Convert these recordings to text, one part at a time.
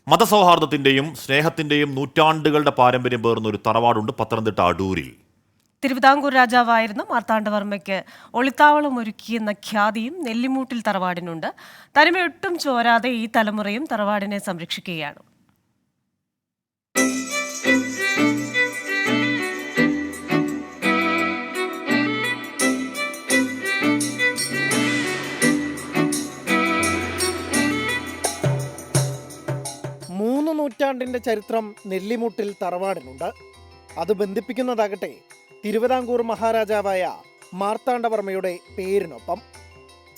മതസൗഹാർദ്ദത്തിന്റെയും സ്നേഹത്തിന്റെയും നൂറ്റാണ്ടുകളുടെ പാരമ്പര്യം പേർന്ന ഒരു തറവാടുണ്ട് പത്തനംതിട്ട അടൂരിൽ. തിരുവിതാംകൂർ രാജാവായിരുന്ന മാർത്താണ്ഡവർമ്മയ്ക്ക് ഒളിത്താവളം ഒരുക്കിയെന്ന ഖ്യാതിയും നെല്ലിമൂട്ടിൽ തറവാടിനുണ്ട്. തനിമയൊട്ടും ചോരാതെ ഈ തലമുറയും തറവാടിനെ സംരക്ഷിക്കുകയാണ്. മൂന്ന് നൂറ്റാണ്ടിൻ്റെ ചരിത്രം നെല്ലിമുട്ടിൽ തറവാടിനുണ്ട്. അത് ബന്ധിപ്പിക്കുന്നതാകട്ടെ തിരുവിതാംകൂർ മഹാരാജാവായ മാർത്താണ്ഡവർമ്മയുടെ പേരിനൊപ്പം.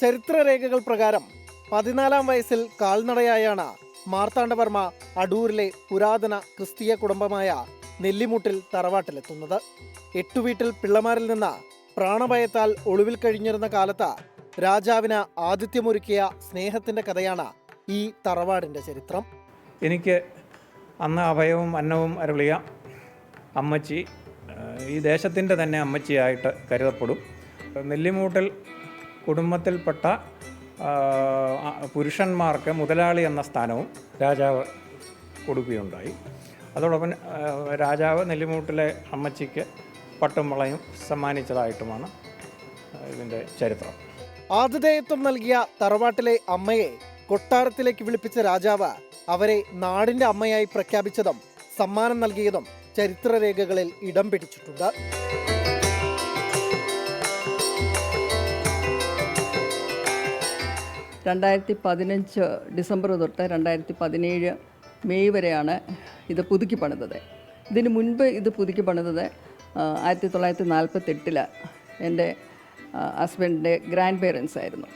ചരിത്രരേഖകൾ പ്രകാരം 14-ാം വയസ്സിൽ കാൽനടയായാണ് മാർത്താണ്ഡവർമ്മ അടൂരിലെ പുരാതന ക്രിസ്തീയ കുടുംബമായ നെല്ലിമുട്ടിൽ തറവാട്ടിലെത്തുന്നത്. 8 വീട്ടിൽ പിള്ളമാരിൽ നിന്ന് പ്രാണഭയത്താൽ ഒളിവിൽ കഴിഞ്ഞിരുന്ന കാലത്ത് രാജാവിന് ആതിഥ്യമൊരുക്കിയ സ്നേഹത്തിൻ്റെ കഥയാണ് ഈ തറവാടിൻ്റെ ചരിത്രം. എനിക്ക് അന്ന് അഭയവും അന്നവും അരുളിയ അമ്മച്ചി ഈ ദേശത്തിൻ്റെ തന്നെ അമ്മച്ചിയായിട്ട് കരുതപ്പെടും. നെല്ലിമൂട്ടിൽ കുടുംബത്തിൽപ്പെട്ട പുരുഷന്മാർക്ക് മുതലാളി എന്ന സ്ഥാനവും രാജാവ് കൊടുക്കുകയുണ്ടായി. അതോടൊപ്പം രാജാവ് നെല്ലിമൂട്ടിലെ അമ്മച്ചിക്ക് പട്ടും വളയും സമ്മാനിച്ചതായിട്ടുമാണ് ഇതിൻ്റെ ചരിത്രം. ആതിഥേയത്വം നൽകിയ തറവാട്ടിലെ അമ്മയെ കൊട്ടാരത്തിലേക്ക് വിളിപ്പിച്ച രാജാവ് അവരെ നാടിൻ്റെ അമ്മയായി പ്രഖ്യാപിച്ചതും സമ്മാനം നൽകിയതും ചരിത്രരേഖകളിൽ ഇടം പിടിച്ചിട്ടുണ്ട്. ഡിസംബർ തൊട്ട് 2017 മെയ് വരെയാണ് ഇത് പുതുക്കി പണിതത്. ഇതിന് മുൻപ് ഇത് പുതുക്കി പണിതത് 1948 എൻ്റെ ഹസ്ബൻഡിൻ്റെ ഗ്രാൻഡ് പേരൻസ് ആയിരുന്നു.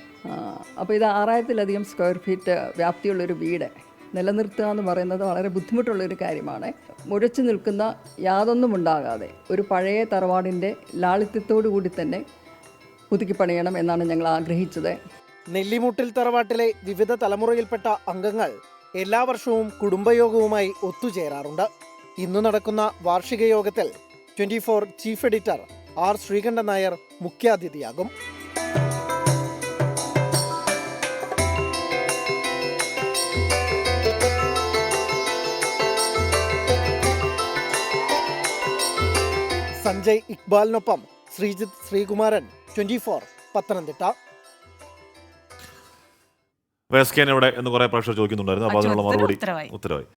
അപ്പോൾ ഇത് 6000-ലധികം സ്ക്വയർ ഫീറ്റ് വ്യാപ്തിയുള്ളൊരു വീട് നിലനിർത്തുക എന്ന് പറയുന്നത് വളരെ ബുദ്ധിമുട്ടുള്ളൊരു കാര്യമാണ്. മുഴച്ചു നിൽക്കുന്ന യാതൊന്നും ഉണ്ടാകാതെ ഒരു പഴയ തറവാടിൻ്റെ ലാളിത്യത്തോടു കൂടി തന്നെ പുതുക്കി പണിയണം എന്നാണ് ഞങ്ങൾ ആഗ്രഹിച്ചത്. നെല്ലിമുട്ടിൽ തറവാട്ടിലെ വിവിധ തലമുറയിൽപ്പെട്ട അംഗങ്ങൾ എല്ലാ വർഷവും കുടുംബയോഗവുമായി ഒത്തുചേരാറുണ്ട്. ഇന്ന് നടക്കുന്ന വാർഷിക യോഗത്തിൽ 24 chief editor R Sreekandan Nair മുഖ്യാതിഥിയാകും. സഞ്ജയ് ഇക്ബാലിനൊപ്പം ശ്രീജിത്ത് ശ്രീകുമാരൻ, 24 പത്തനംതിട്ട. വേസ്കേനോടെ എന്ന് കുറെ പ്രേക്ഷകർ ചോദിക്കുന്നുണ്ടായിരുന്നു. അപ്പോൾ അതിനുള്ള മറുപടി ഉത്തരവായി.